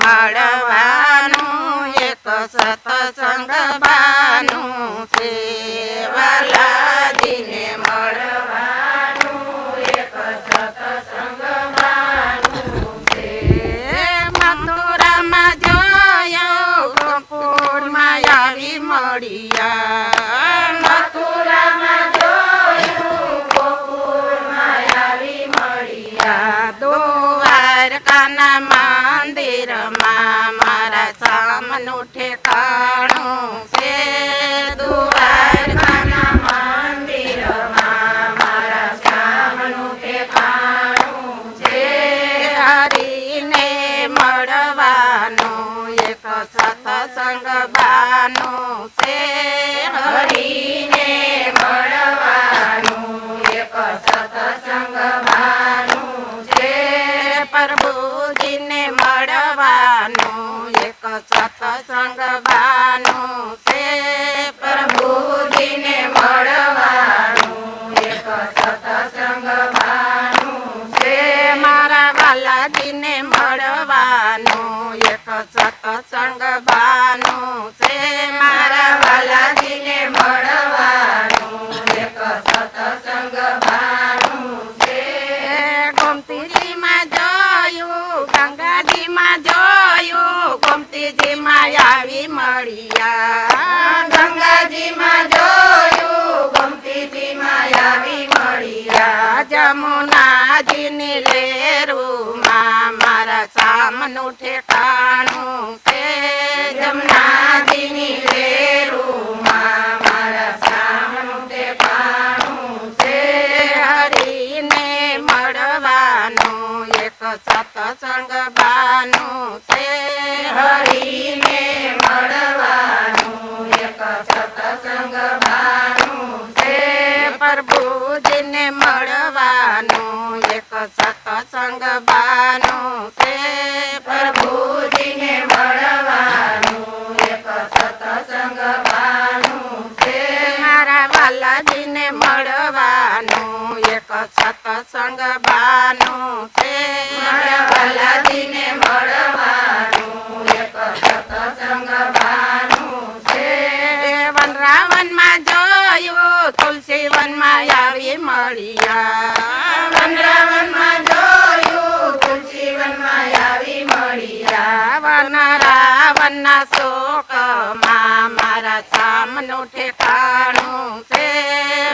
મળવાનું એક સત્સંગ બાનું છે વાલાજીને મળવાનું એક સત્સંગ બાનું છે મથુરામાં જોયો ગોકુળમાં આવી મળ્યા મથુરામાં જોયું ગોકુળમાં આવી મળ્યા દ્વારકાના મંદિરમાં મારા સામનું ઠેકાણું છે દ્વારકાના મંદિરમાં મારા સામનું ઠેકાણું છે હરીને મળવાનું એક સત્સંગ બાનું છે હરીને મળવાનું એક સત્સંગ બાનું છે પ્રભુજીને મળવાનું એક સત્સંગ બાનું છે પ્રભુજીને મળવાનું એક સત્સંગ બાનું છે મારા વાલાજીને મળવાનું એક સત્સંગ બાનું છે મારા વાલાજીને મળવાનું એક સત્સંગ બાનું છે ગોમતીજીમાં જોયું ગંગાજીમાં જોયું ગોમતીજીમાં આવી મળ્યા ગંગાજીમાં જોયું ગોમતીજીમાં આવી મળ્યા જમુનાજીની લેરુમાં મારા સામનું ઠેકાણું છે જમુનાજીની લેરુમાં મારા સામનું ઠેકાણું છે હરીને મળવાનું એક સત્સંગ બાનું છે હરીને મળવાનું એક સત્સંગ બાનું છે પ્રભુજીને મળવાનું એક સત્સંગ બાનું છે પ્રભુજીને મળવાનું એક સત્સંગ બાનું છે મારા વાલાજીને મળવાનું એક સત્સંગ બાનું છે મારા વાલાજીને મળવાનું એક સત્સંગ બાનું છે વનરાવનમાં જોયું તુલસી વનમાં આવી મળ્યા વનરાવનમાં જોયું તુલસી વનમાં આવી મળ્યા વનરાવનના શોકમાં મારા સામનું ઠેકાણું છે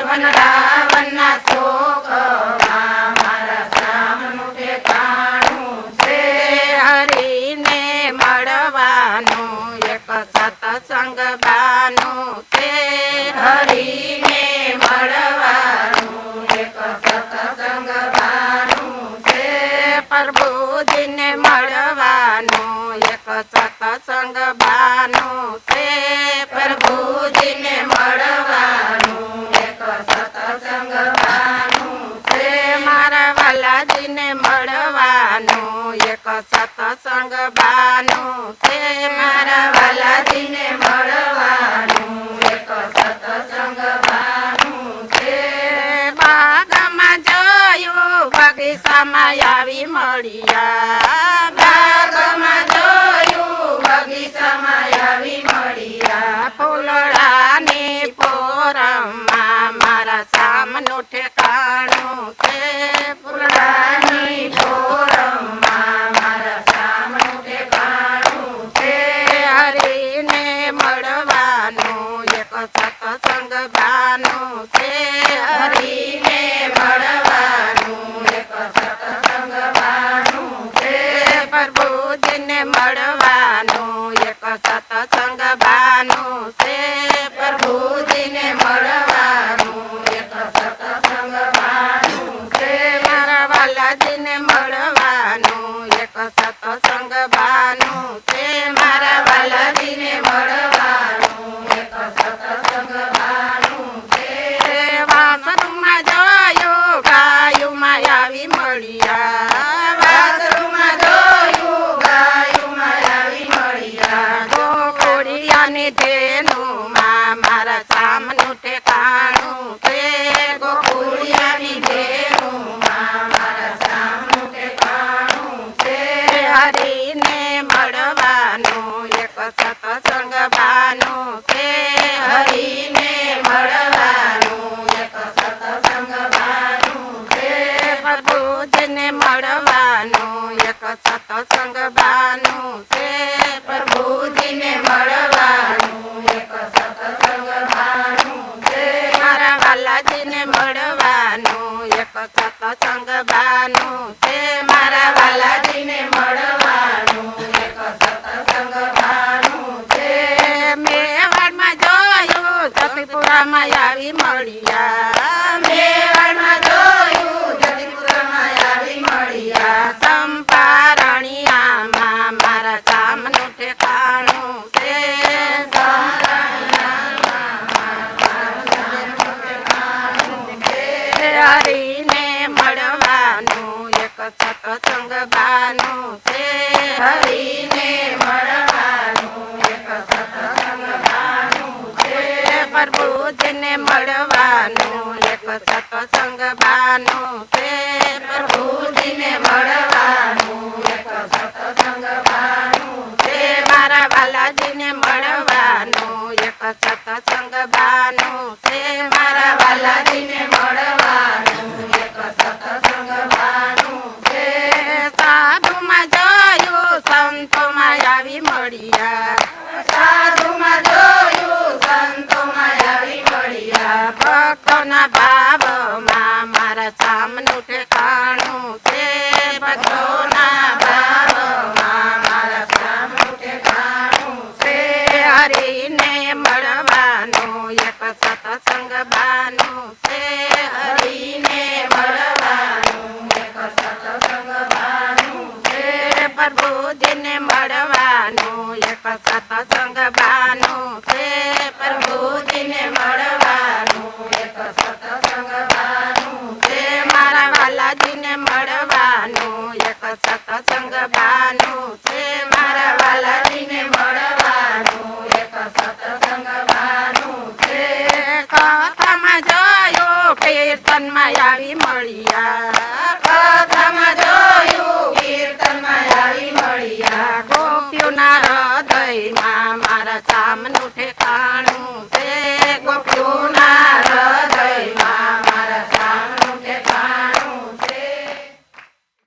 વનરાવનના શોકમાં મારા સામનું ઠેકાણું છે હરીને મળવાનું એક સત્સંગ બાનું છે હરીને મળવાનું એક સત્સંગ બાનું છે પ્રભુજીને મળવાનું એક સત્સંગ બાનું છે પ્રભુજીને મળવાનું એક સત્સંગ બાનું છે મારા વાલાજીને મળવાનું એક સત્સંગ બાનું છે મારા વાલાજીને મળવાનું એક સત્સંગ બાનું છે બાગમાં જોયું બગીચામાં આવી મળ્યા બાગમાં જોયું બગીચામાં આવી મળ્યા ફૂલડાની પોરમાં મારા સામનું ઠેકાણું છે ફૂલડાની પોરમાં મારા સામનું ઠેકાણું છે હરીને મળવાનું એક સત્સંગ બાનું છે હરીને મળવાનું એક સત્સંગ બાનું છે પ્રભુજીને મળવાનું એક સત્સંગ બાનું છે પ્રભુજીને મળવાનું એક સત્સંગ બાનું છે મારા વાલાજીને મળવાનું એક સત્સંગ બાનું છે મારા વાલાજીને મળવાનું એક સત્સંગ બાનું છે વાસરુમાં જોયું ગાયુંમાં આવી મળ્યા વાસરુમાં જોયું ગાયુંમાં આવી મળ્યા ગોકુળિયાની ધેનુમાં મારા સામનું ઠેકાણું છે ગોકુળિયાની ધેનુમાં મારા સામનું ઠેકાણું છે હરીને મળ મળવાનું છે હરીને મળવાનું એક સત્સંગ બાનું છે પ્રભુજીને મળવાનું એક સત્સંગ બાનું છે પ્રભુજીને મળવાનું એક સત્સંગ બાનું છે મારા વાલાજીને મળવાનું એક સત્સંગ બાનું છે મારા વાલાજીને મળવાનું એક સત્સંગ બાનું છે મેવાડમાં જોયું જતીપુરામાં આવી મળ્યા મેવાડમાં જોયું જતીપુરામાં આવી મળ્યા ચંપારણિયામાં મારા ચામનું ઠેકાણું છે હરીને મળવાનું એક સત્સંગ બાનું છે હરીને મળવાનું એક સત્સંગ બાનું છે પ્રભુજીને મળવાનું એક સત્સંગ બાનું છે પ્રભુજીને મળવાનું એક સત્સંગ બાનું છે મારા વાલાજીને મળવાનું એક સત્સંગ બાનું છે મારા વાલાજીને મળવાનું એક સત્સંગ બાનું છે સાધુમાં જોયું સંતોમાં આવી મળ્યા સાધુમાં જોયું સંતોમાં આવી મળ્યા ભક્તોના ભાવમાં મારા સામનું ઠેકાણું છે ભક્તોના ભાવમાં મારા સામનું ઠેકાણું છે હરીને મળવાનું એક સત્સંગ બાનું છે હરીને મળવાનું એક સત્સંગ બાનું છે પ્રભુજીને મળવાનું એક સત્સંગ બાનું છે પ્રભુજીને મળવાનું એક સત્સંગ બાનું છે મારા વાલાજીને મળવાનું એક સત્સંગ બાનું છે મારા વાલાજીને મળવાનું એક સત્સંગ બાનું છે કથામાં જોયું કીર્તનમાં આવી મળ્યા કથામાં જોયું કીર્તનમાં આવી મળ્યા ગોપીઓના હૃદયમાં મારા ચામનું ઠેકાણું